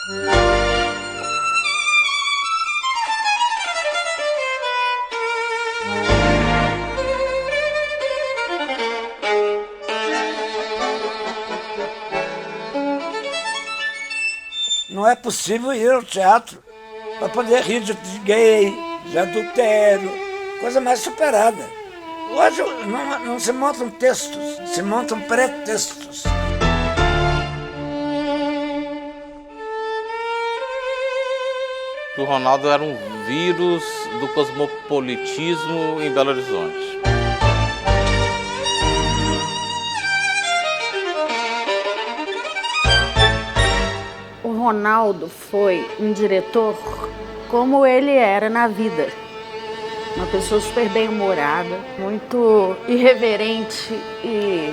Não é possível ir ao teatro para poder rir de gay, de adultério, coisa mais superada. Hoje não se montam textos, se montam pretextos. O Ronaldo era um vírus do cosmopolitismo em Belo Horizonte. O Ronaldo foi um diretor como ele era na vida. Uma pessoa super bem-humorada, muito irreverente e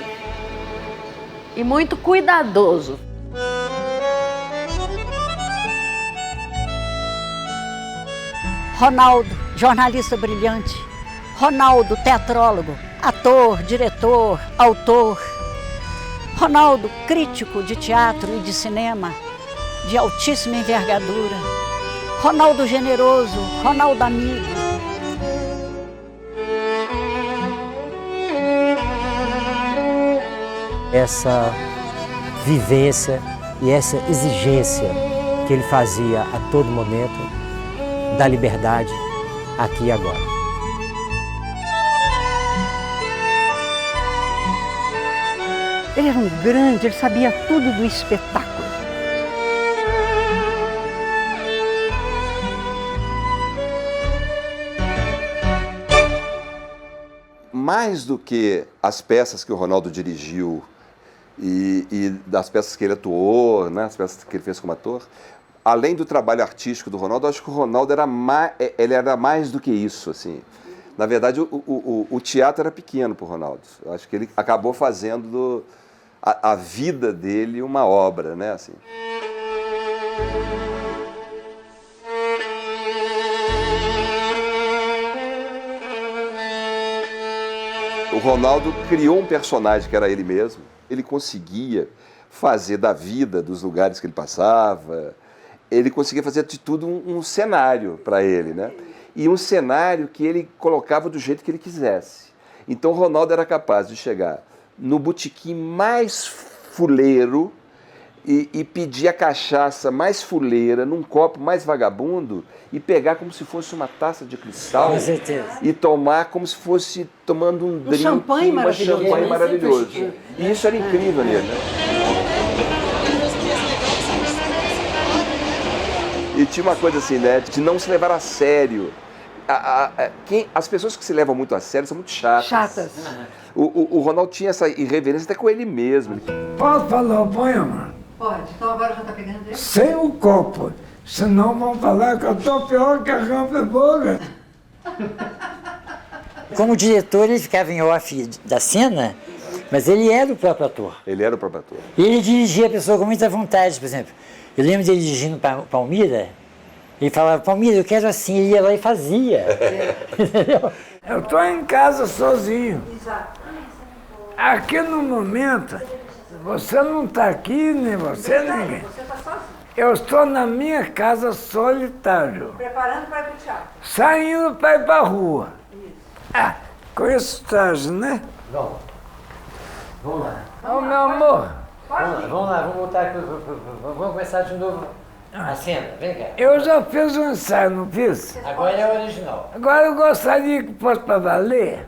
muito cuidadoso. Ronaldo, jornalista brilhante. Ronaldo, teatrólogo, ator, diretor, autor. Ronaldo, crítico de teatro e de cinema, de altíssima envergadura. Ronaldo generoso, Ronaldo amigo. Essa vivência e essa exigência que ele fazia a todo momento da liberdade aqui e agora. Ele era um grande, ele sabia tudo do espetáculo. Mais do que as peças que o Ronaldo dirigiu e das peças que ele atuou, né, as peças que ele fez como ator, além do trabalho artístico do Ronaldo, eu acho que o Ronaldo era mais do que isso, assim. Na verdade, o teatro era pequeno para o Ronaldo. Eu acho que ele acabou fazendo a vida dele uma obra, né, assim. O Ronaldo criou um personagem que era ele mesmo. Ele conseguia fazer da vida, dos lugares que ele passava, ele conseguia fazer de tudo um cenário para ele, né? E um cenário que ele colocava do jeito que ele quisesse. Então o Ronaldo era capaz de chegar no botequim mais fuleiro e pedir a cachaça mais fuleira, num copo mais vagabundo, e pegar como se fosse uma taça de cristal. Com certeza. E tomar como se fosse tomando um drink, champanhe maravilhoso. champanhe maravilhoso. E isso era incrível nele, né? E tinha uma coisa assim, né, de não se levar a sério. As pessoas que se levam muito a sério são muito chatas. O Ronaldo tinha essa irreverência até com ele mesmo. Posso falar o poema? Pode, então agora já está pegando ele? Sem o copo, senão vão falar que eu estou pior que a rampa boca. Como diretor, ele ficava em off da cena, mas ele era o próprio ator. Ele era o próprio ator. E ele dirigia a pessoa com muita vontade, por exemplo. Eu lembro dele dirigindo Palmira, ele falava, Palmira, eu quero assim, ele ia lá e fazia. Entendeu? Eu estou em casa sozinho. Aqui no momento, você não está aqui, nem você, nem ninguém. Você está sozinho? Eu estou na minha casa solitário, Preparando para ir para o teatro? saindo para ir para a rua. Com esse traje, né? Vamos lá. Ô, meu amor, Vamos lá, vamos voltar, vamos começar de novo a cena, vem cá. eu já fiz um ensaio, não fiz? Agora é o original. Agora eu gostaria que fosse para valer.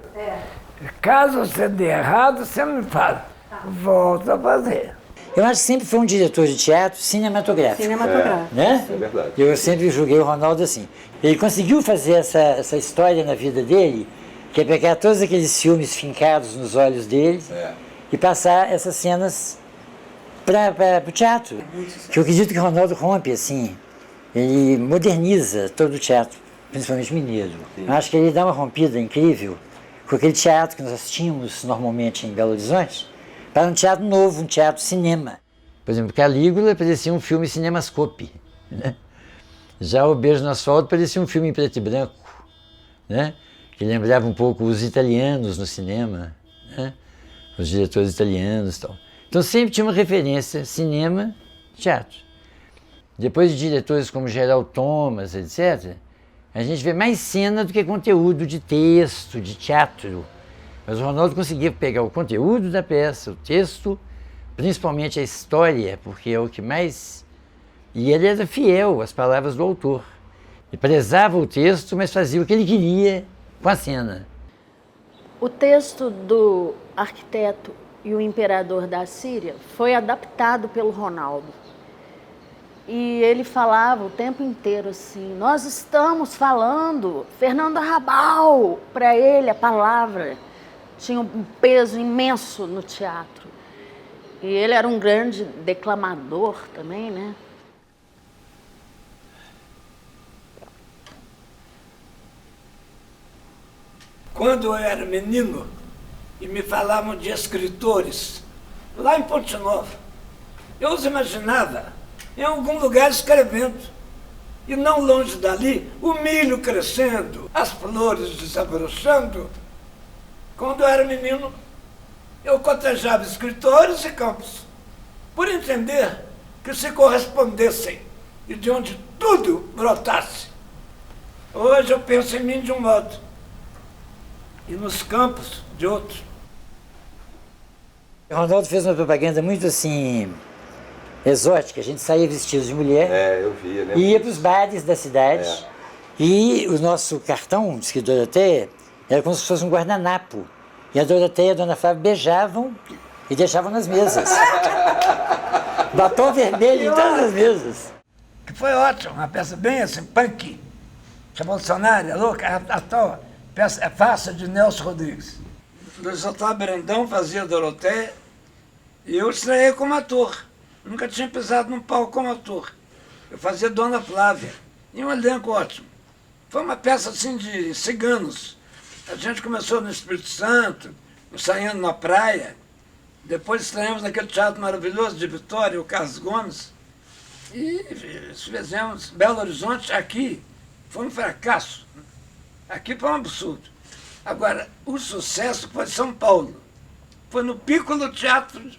Caso você dê errado, você me fala. Volta a fazer. Eu acho que sempre foi um diretor de teatro cinematográfico. Cinematográfico. Né? É verdade. Eu sempre julguei o Ronaldo assim. Ele conseguiu fazer essa história na vida dele, que é pegar todos aqueles filmes fincados nos olhos dele e passar essas cenas para o teatro. Que eu acredito que o Ronaldo rompe, assim, ele moderniza todo o teatro, principalmente mineiro. Eu acho que ele dá uma rompida incrível com aquele teatro que nós tínhamos normalmente em Belo Horizonte, para um teatro novo, um teatro cinema. Por exemplo, Calígula parecia um filme cinemascope, né? Já o Beijo no Asfalto parecia um filme em preto e branco, né? Que lembrava um pouco os italianos no cinema, né? Os diretores italianos e tal. Então sempre tinha uma referência cinema, teatro. depois de diretores como Gerald Thomas, etc., a gente vê mais cena do que conteúdo de texto, de teatro. Mas o Ronaldo conseguia pegar o conteúdo da peça, o texto, principalmente a história, porque é o que mais... E ele era fiel às palavras do autor. E prezava o texto, mas fazia o que ele queria com a cena. O texto do Arquiteto e o Imperador da Síria foi adaptado pelo Ronaldo. E ele falava o tempo inteiro assim, nós estamos falando, Fernando Arrabal, para ele a palavra tinha um peso imenso no teatro. E ele era um grande declamador também, né? Quando eu era menino e me falavam de escritores, lá em Ponte Nova, eu os imaginava em algum lugar escrevendo. E não longe dali, o milho crescendo, as flores desabrochando. Quando eu era menino, eu cotejava escritores e campos, por entender que se correspondessem e de onde tudo brotasse. Hoje eu penso em mim de um modo, e nos campos de outro. O Ronaldo fez uma propaganda muito assim, exótica. A gente saía vestido de mulher, eu via, né? e ia para os bares da cidade. E o nosso cartão, diz que Doroteia, era como se fosse um guardanapo. E a Doroteia e a Dona Flávia beijavam e deixavam nas mesas. Batom vermelho em todas as mesas. Que foi ótimo, uma peça bem assim, punk, revolucionária, louca, à toa. Peça é Farsa de Nelson Rodrigues. Luiz Otávio Brandão fazia Doroteia e eu estreiei como ator. Nunca tinha pisado num palco como ator. Eu fazia Dona Flávia, e um elenco ótimo. Foi uma peça assim de ciganos. A gente começou no Espírito Santo, ensaiando na praia. Depois estreamos naquele teatro maravilhoso de Vitória, o Carlos Gomes. E fizemos Belo Horizonte aqui. Foi um fracasso. Aqui foi um absurdo. Agora, o sucesso foi São Paulo. Foi no Piccolo Teatro de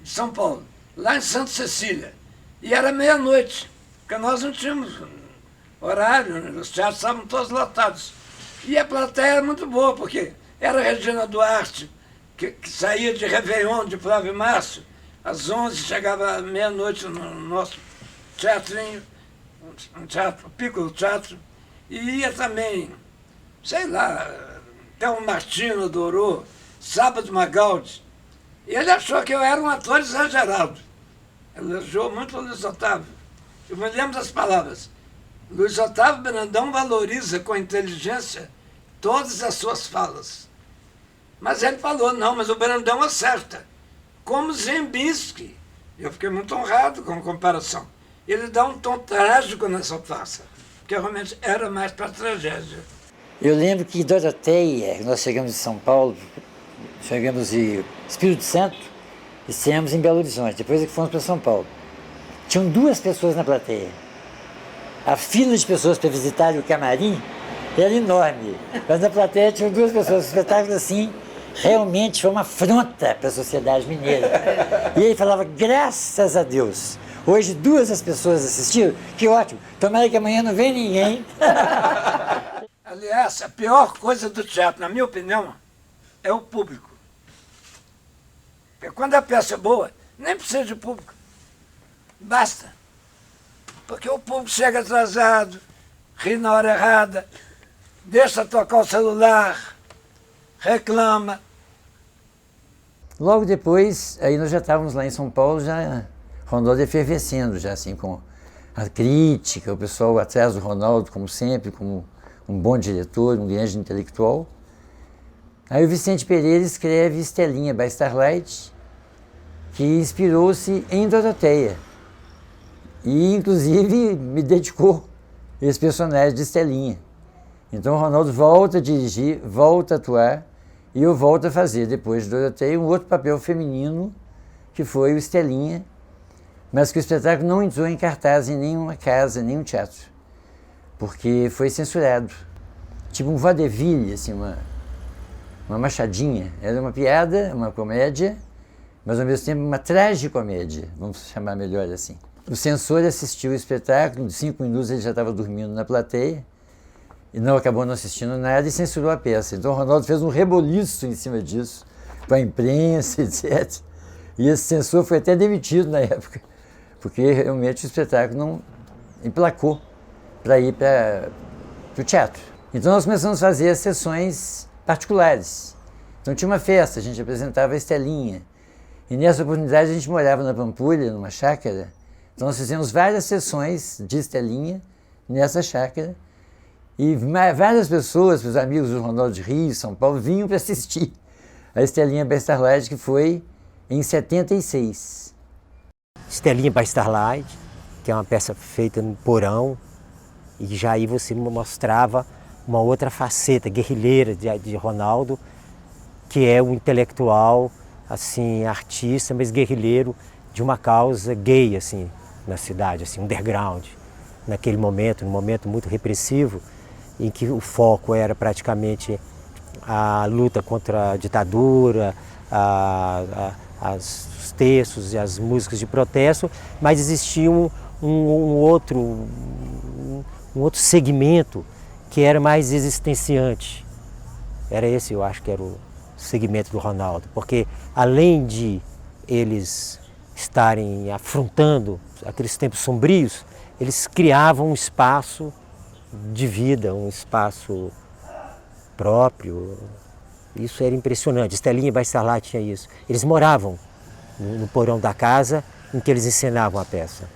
São Paulo, lá em Santa Cecília. E era meia-noite, porque nós não tínhamos horário, os teatros estavam todos lotados. E a plateia era muito boa, porque era a Regina Duarte, que saía de Réveillon, de Flávio Márcio, às 11, chegava à meia-noite no nosso teatrinho, um teatro, Piccolo Teatro, e ia também, sei lá, até o Martino adorou, Sábado Magaldi. E ele achou que eu era um ator exagerado. Ele elogiou muito o Luiz Otávio. Eu me lembro das palavras. Luiz Otávio Brandão valoriza com inteligência todas as suas falas. Mas ele falou, não, mas o Brandão acerta. Como Zembinski. Eu fiquei muito honrado com a comparação. Ele dá um tom trágico nessa farsa, porque realmente era mais para tragédia. Eu lembro que em Doroteia, nós chegamos em São Paulo, chegamos em Espírito Santo e saímos em Belo Horizonte, depois é que fomos para São Paulo. Tinham 2 pessoas na plateia. A fila de pessoas para visitar o camarim era enorme, mas na plateia tinham 2 pessoas. O espetáculo, assim, realmente foi uma afronta para a sociedade mineira. E ele falava, graças a Deus, hoje 2 as pessoas assistiram, que ótimo, tomara que amanhã não venha ninguém. Aliás, a pior coisa do teatro, na minha opinião, é o público. Porque quando a peça é boa, nem precisa de público. Basta. Porque o público chega atrasado, ri na hora errada, deixa tocar o celular, reclama. Logo depois, aí nós já estávamos lá em São Paulo, já Ronaldo efervescendo, já assim, com a crítica, o pessoal atrás do Ronaldo, como sempre, como um bom diretor, um grande intelectual. Aí o Vicente Pereira escreve Estelinha, by Starlight, que inspirou-se em Doroteia. E, inclusive, me dedicou esse personagem de Estelinha. Então o Ronaldo volta a dirigir, volta a atuar, e eu volto a fazer, depois de Doroteia, um outro papel feminino, que foi o Estelinha, mas que o espetáculo não entrou em cartaz em nenhuma casa, nenhum teatro, porque foi censurado. Tipo um vaudeville, assim, uma machadinha. Era uma piada, uma comédia, mas ao mesmo tempo uma tragicomédia, vamos chamar melhor assim. O censor assistiu o espetáculo, em 5 minutos ele já estava dormindo na plateia, e acabou não assistindo nada e censurou a peça. Então o Ronaldo fez um reboliço em cima disso, com a imprensa, etc. E esse censor foi até demitido na época, porque realmente o espetáculo não emplacou para ir para o teatro. Então nós começamos a fazer as sessões particulares. Então tinha uma festa, a gente apresentava a Estelinha. E nessa oportunidade a gente morava na Pampulha, numa chácara. Então nós fizemos várias sessões de Estelinha nessa chácara. E várias pessoas, os amigos do Ronaldo de Rio, São Paulo, vinham para assistir a Estelinha by Starlight, que foi em 76. Estelinha by Starlight, que é uma peça feita no porão, e já aí você mostrava uma outra faceta guerrilheira de Ronaldo, que é um intelectual, assim, artista, mas guerrilheiro de uma causa gay, assim, na cidade, assim, underground. Naquele momento, num momento muito repressivo, em que o foco era praticamente a luta contra a ditadura, os textos e as músicas de protesto, mas existia um outro segmento que era mais existenciante. Era esse, eu acho que era o segmento do Ronaldo, porque além de eles estarem afrontando aqueles tempos sombrios, eles criavam um espaço de vida, um espaço próprio. Isso era impressionante. Estelinha by Starlight tinha isso. Eles moravam no porão da casa em que eles encenavam a peça.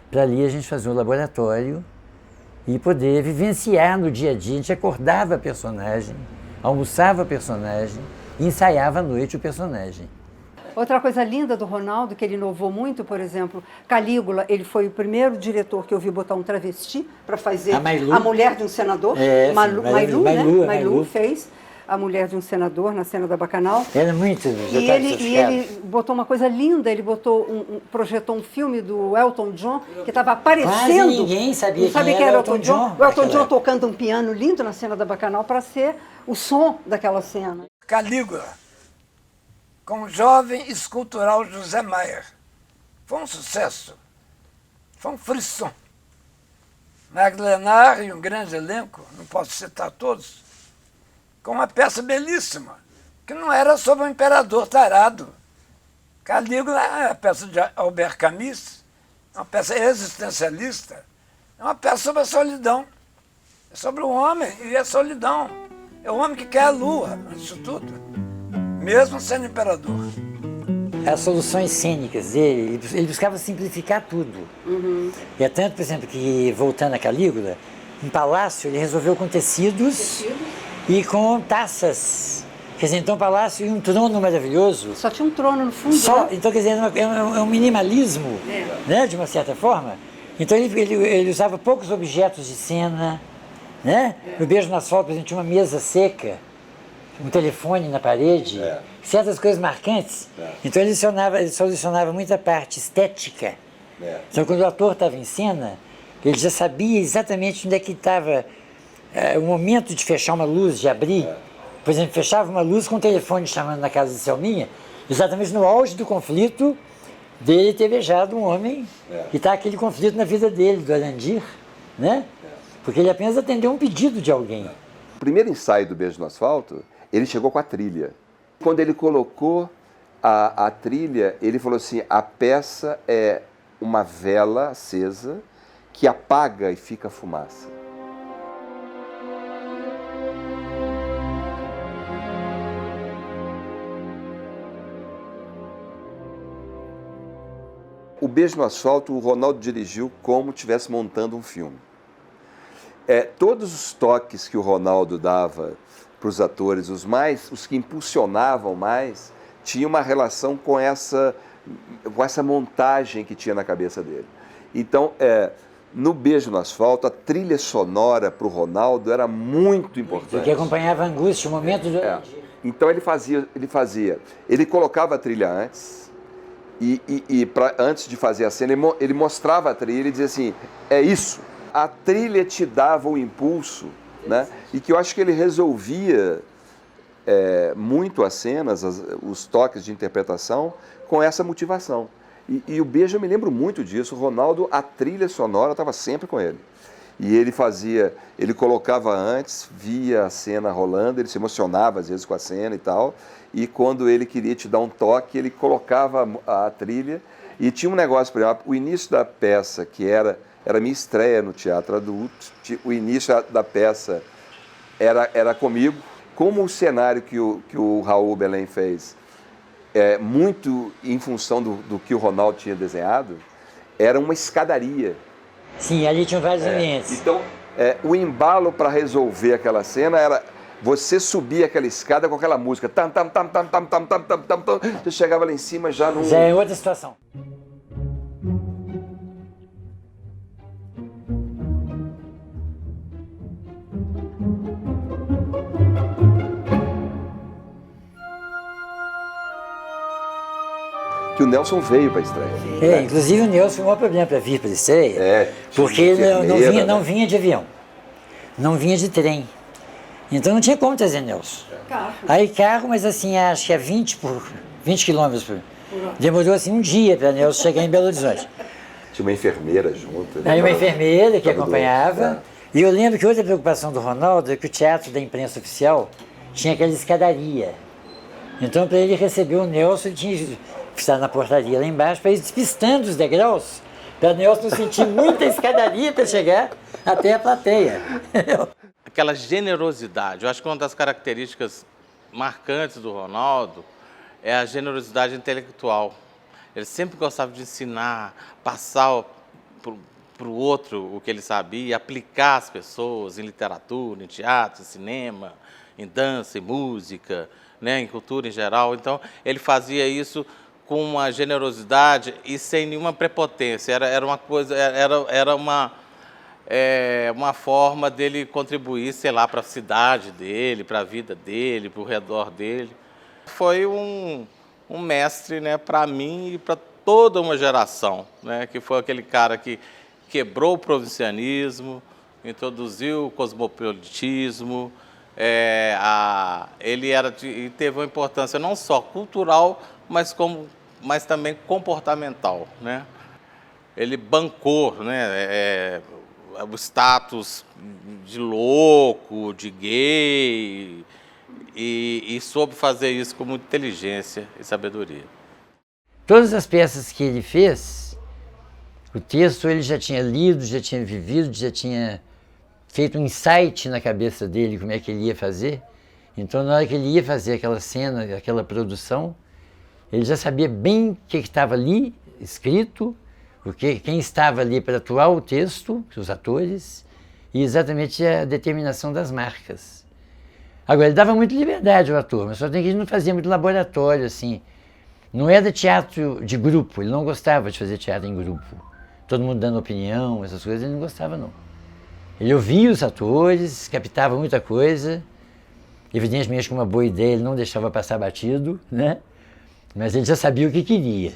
Para ali a gente fazia um laboratório e poder vivenciar no dia a dia. A gente acordava a personagem, almoçava a personagem e ensaiava à noite o personagem. Outra coisa linda do Ronaldo, que ele inovou muito, por exemplo, Calígula, ele foi o primeiro diretor que eu vi botar um travesti para fazer a mulher de um senador. Mailu fez a mulher de um senador na cena da Bacanal. Era muito. E ele botou uma coisa linda, ele projetou um filme do Elton John, que estava aparecendo. Quase ninguém sabia quem era Elton John. O Elton John tocando um piano lindo na cena da Bacanal para ser o som daquela cena. Calígula, com o jovem escultural José Maier. Foi um sucesso. Foi um frisson. Maglenar e um grande elenco, não posso citar todos, com uma peça belíssima, que não era sobre um imperador tarado. Calígula é uma peça de Albert Camus, uma peça existencialista, é uma peça sobre a solidão. É sobre o homem e a solidão. É o homem que quer a lua, antes de tudo, mesmo sendo imperador. As soluções cênicas dele, ele buscava simplificar tudo. E é tanto, por exemplo, que, voltando a Calígula, em Palácio ele resolveu com tecidos e com taças. Quer dizer, então Palácio e um trono maravilhoso. Só tinha um trono no fundo. Então, quer dizer, é um minimalismo, né, de uma certa forma. Então ele usava poucos objetos de cena, né? No Beijo no Asfalto, por exemplo, tinha uma mesa seca, um telefone na parede, certas coisas marcantes. Então ele solucionava muita parte estética. Então quando o ator estava em cena, ele já sabia exatamente onde é que estava o momento de fechar uma luz, de abrir. Por exemplo, fechava uma luz com o telefone chamando na casa de Selminha, exatamente no auge do conflito dele ter beijado um homem, e está aquele conflito na vida dele, do Arandir, né? Porque ele apenas atendeu um pedido de alguém. O primeiro ensaio do Beijo no Asfalto, ele chegou com a trilha. Quando ele colocou a trilha, ele falou assim, a peça é uma vela acesa que apaga e fica fumaça. O Beijo no Asfalto, o Ronaldo dirigiu como estivesse montando um filme. Todos os toques que o Ronaldo dava para os atores, os que impulsionavam mais, tinha uma relação com essa montagem que tinha na cabeça dele. Então, no Beijo no Asfalto, a trilha sonora para o Ronaldo era muito importante. Porque acompanhava a angústia, o momento do... Então ele colocava a trilha antes, antes de fazer a cena, ele mostrava a trilha e dizia assim, é isso. A trilha te dava o impulso, né? E que eu acho que ele resolvia muito as cenas, os toques de interpretação, com essa motivação. E o Beijo, eu me lembro muito disso. O Ronaldo, a trilha sonora estava sempre com ele. E ele colocava antes, via a cena rolando, ele se emocionava às vezes com a cena e tal. E quando ele queria te dar um toque, ele colocava a trilha. E tinha um negócio, por exemplo, o início da peça, que era a minha estreia no teatro adulto, o início da peça era comigo. Como o cenário que o Raul Belém fez, muito em função do que o Ronaldo tinha desenhado, era uma escadaria. Sim, ali tinham vários ambientes. Então, o embalo para resolver aquela cena era você subir aquela escada com aquela música. Tam, tam, tam, tam, tam, tam, tam, tam, tam, tam. Você chegava lá em cima já num... Já é outra situação. Que o Nelson veio para a estreia. Inclusive o Nelson foi um problema para vir para a estreia, porque ele não vinha de avião, não vinha de trem. Então não tinha como trazer Nelson. Carro. Aí carro, mas assim, acho que é 20 quilômetros por... Demorou assim um dia para Nelson chegar em Belo Horizonte. Tinha uma enfermeira junto. Aí uma enfermeira que acompanhava. E eu lembro que outra preocupação do Ronaldo é que o teatro da imprensa oficial tinha aquela escadaria. Então, para ele receber o Nelson, ele tinha que estar na portaria lá embaixo, para ir despistando os degraus, para o Nelson sentir muita escadaria para chegar até a plateia. Aquela generosidade, eu acho que uma das características marcantes do Ronaldo é a generosidade intelectual. Ele sempre gostava de ensinar, passar para o outro o que ele sabia, aplicar às pessoas em literatura, em teatro, em cinema, em dança, em música, né, em cultura em geral. Então, ele fazia isso com uma generosidade e sem nenhuma prepotência. Era uma coisa, era uma forma dele contribuir, sei lá, para a cidade dele, para a vida dele, para o redor dele. Foi um mestre, né, para mim e para toda uma geração, né, que foi aquele cara que quebrou o provincianismo, introduziu o cosmopolitismo. Ele teve uma importância não só cultural, mas também comportamental, né? Ele bancou, né, o status de louco, de gay, e soube fazer isso com muita inteligência e sabedoria. Todas as peças que ele fez, o texto ele já tinha lido, já tinha vivido, já tinha feito um insight na cabeça dele, como é que ele ia fazer. Então, na hora que ele ia fazer aquela cena, aquela produção, ele já sabia bem o que estava ali escrito, quem estava ali para atuar o texto, os atores, e exatamente a determinação das marcas. Agora, ele dava muita liberdade ao ator, mas só tem que ele não fazia muito laboratório, assim. Não era teatro de grupo, ele não gostava de fazer teatro em grupo. Todo mundo dando opinião, essas coisas, ele não gostava, não. Ele ouvia os atores, captava muita coisa, evidentemente com uma boa ideia, ele não deixava passar batido, né? Mas ele já sabia o que queria.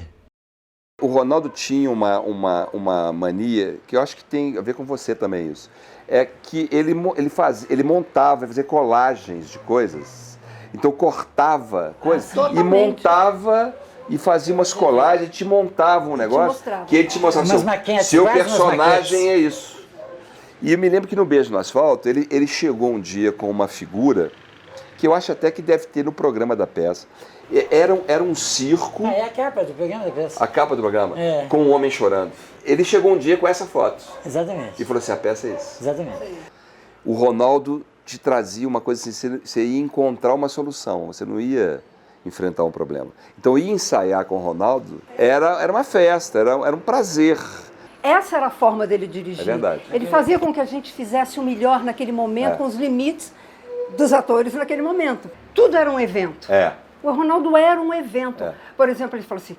O Ronaldo tinha uma mania, que eu acho que tem a ver com você também isso, é que ele montava, fazia colagens de coisas, então cortava coisas e montava e fazia umas colagens, te montava um negócio que ele te mostrava, seu personagem é isso. E eu me lembro que no Beijo no Asfalto, ele chegou um dia com uma figura que eu acho até que deve ter no programa da peça. Era um circo... É a capa do programa da peça. A capa do programa? Com um homem chorando. Ele chegou um dia com essa foto. Exatamente. E falou assim, a peça é isso. Exatamente. O Ronaldo te trazia uma coisa assim, você ia encontrar uma solução, você não ia enfrentar um problema. Então, ir ensaiar com o Ronaldo era uma festa, era um prazer. Essa era a forma dele dirigir. É verdade. Ele fazia com que a gente fizesse o melhor naquele momento, com os limites dos atores naquele momento. Tudo era um evento. O Ronaldo era um evento. Por exemplo, ele falou assim,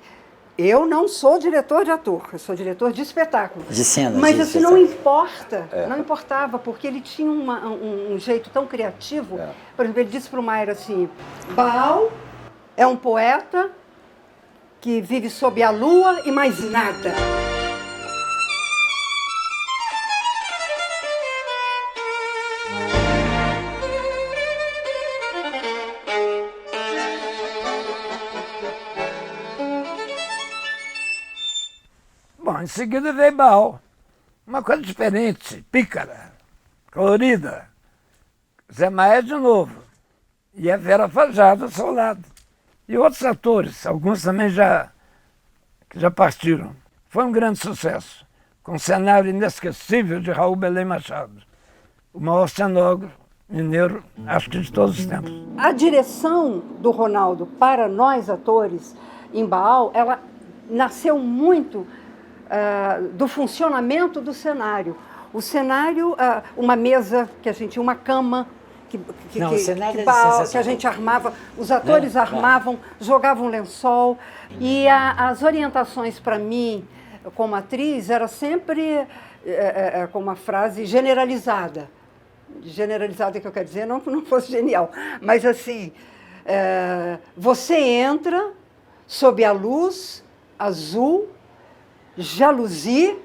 eu não sou diretor de ator, eu sou diretor de espetáculo. De cena. Mas assim, não importa, não importava, porque ele tinha um jeito tão criativo. Por exemplo, ele disse para o Mayra assim, Baal é um poeta que vive sob a lua e mais nada. seguida veio Baal. Uma coisa diferente, pícara, colorida. Zé Maia de novo. E a Vera Fajado ao seu lado. E outros atores, alguns também que já partiram. Foi um grande sucesso, com um cenário inesquecível de Raul Belém Machado, o maior cenógrafo mineiro, acho que de todos os tempos. A direção do Ronaldo para nós atores em Baal, ela nasceu muito do funcionamento do cenário. O cenário, uma mesa que a gente tinha, uma cama que a gente armava, os atores armavam, jogavam lençol. E as orientações para mim, como atriz, era sempre com uma frase generalizada. Generalizada, que eu quero dizer, não fosse genial, mas assim, você entra sob a luz azul, jaluzi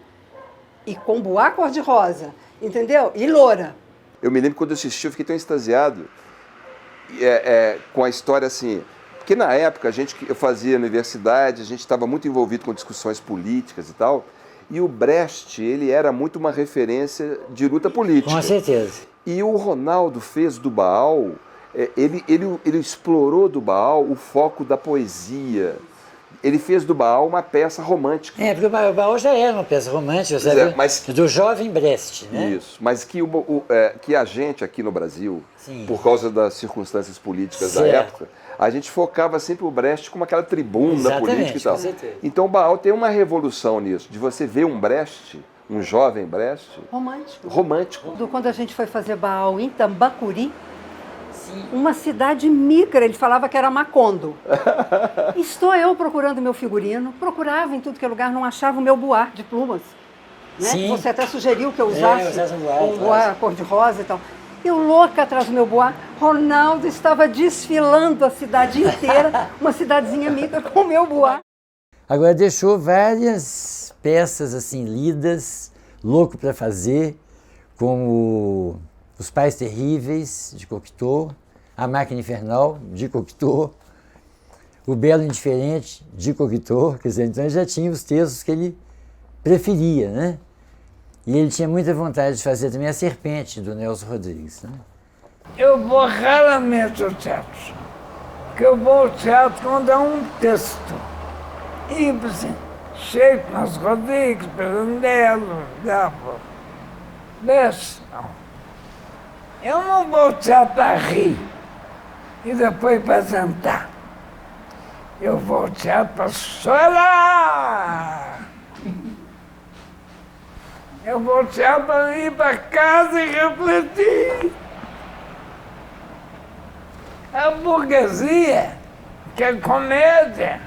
e com boa cor-de-rosa, entendeu? E loura. Eu me lembro quando eu assisti, eu fiquei tão extasiado com a história assim, porque na época eu fazia universidade, a gente estava muito envolvido com discussões políticas e tal, e o Brecht, ele era muito uma referência de luta política. Com certeza. E o Ronaldo fez do Baal, ele explorou do Baal o foco da poesia. Ele fez do Baal uma peça romântica. Porque o Baal já era uma peça romântica, sabe? Do jovem Brecht, né? Isso, mas que a gente aqui no Brasil, sim, por causa das circunstâncias políticas da época, a gente focava sempre o Brecht como aquela tribuna política e tal. Então o Baal tem uma revolução nisso, de você ver um Brecht, um jovem Brecht... Romântico. Quando a gente foi fazer Baal em Tambacuri, uma cidade micra, ele falava que era Macondo. Estou eu procurando meu figurino, procurava em tudo que é lugar, não achava o meu buá de plumas. Né? Você até sugeriu que eu usasse um buá cor-de-rosa e tal. Eu louca atrás do meu buá, Ronaldo estava desfilando a cidade inteira, uma cidadezinha micra com o meu buá. Agora deixou várias peças assim lidas, louco para fazer, como Os Pais Terríveis, de Cocteau, A Máquina Infernal, de Cocteau, O Belo Indiferente, de Cocteau, quer dizer, então ele já tinha os textos que ele preferia, né? E ele tinha muita vontade de fazer também A Serpente, do Nelson Rodrigues, né? Eu vou raramente ao teatro, porque eu vou ao teatro quando é um texto. E assim, Sheik, Nelson Rodrigues, Pirandello, Gabo, Bessa, não. Eu não vou ao teatro para rir e depois para cantar. Eu vou ao teatro para chorar. Eu vou ao teatro para ir para casa e refletir. A burguesia, que é comédia,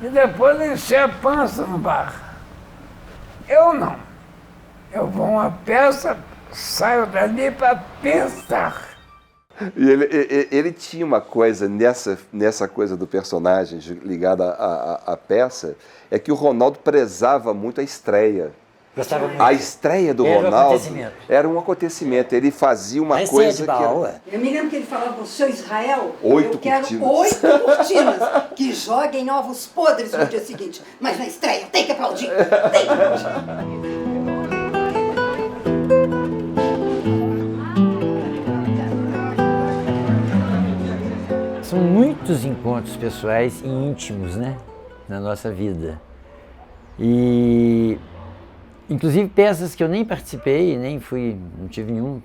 e depois encher a pança no bar. Eu não. Eu vou a uma peça, saio dali para pensar. E ele tinha uma coisa nessa coisa do personagem ligada à peça, é que o Ronaldo prezava muito a estreia. Gostava muito. A estreia do Ronaldo era um acontecimento. Ele fazia uma coisa que era... Eu me lembro que ele falava para o seu Israel, 8 cortinas. 8 cortinas que joguem ovos podres no dia seguinte. Mas na estreia tem que aplaudir, tem que aplaudir. São muitos encontros pessoais e íntimos, né, na nossa vida. E, inclusive, peças que eu nem participei, não tive nenhum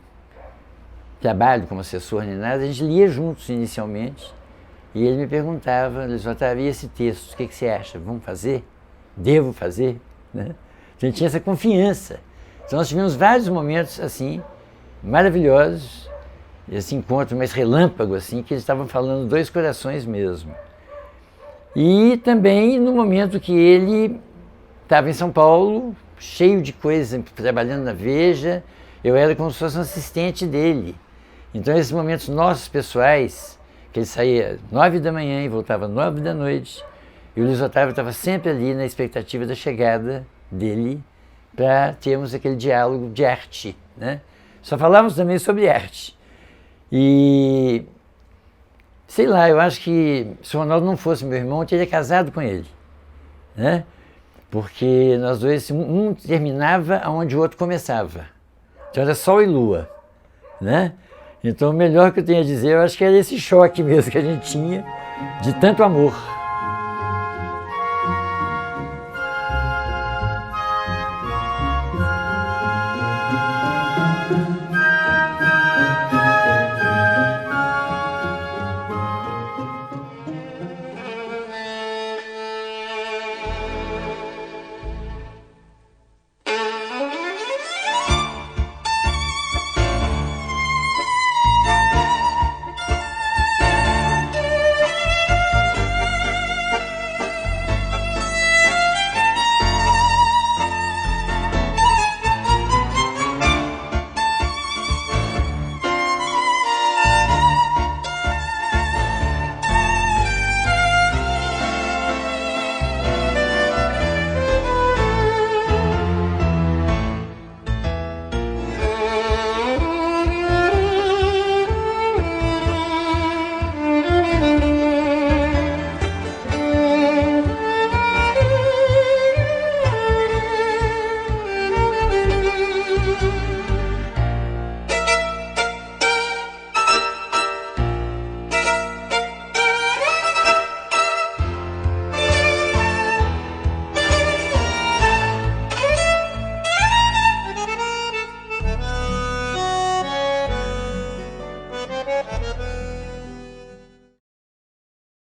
trabalho como assessor nem nada, a gente lia juntos inicialmente. E ele me perguntava, Luiz Otávio, e esse texto, o que você acha? Vamos fazer? Devo fazer? Né? A gente tinha essa confiança. Então nós tivemos vários momentos assim, maravilhosos, esse encontro mais relâmpago, assim, que eles estavam falando dois corações mesmo. E também no momento que ele estava em São Paulo, cheio de coisa, trabalhando na Veja, eu era como se fosse um assistente dele. Então esses momentos nossos pessoais, que ele saía 9 da manhã e voltava 9 da noite, e o Luiz Otávio estava sempre ali na expectativa da chegada dele para termos aquele diálogo de arte, né? Só falávamos também sobre arte. E, sei lá, eu acho que se o Ronaldo não fosse meu irmão, eu teria casado com ele, né? porque nós dois, um terminava onde o outro começava. Então era Sol e Lua, né? Então o melhor que eu tenho a dizer, eu acho que era esse choque mesmo que a gente tinha de tanto amor.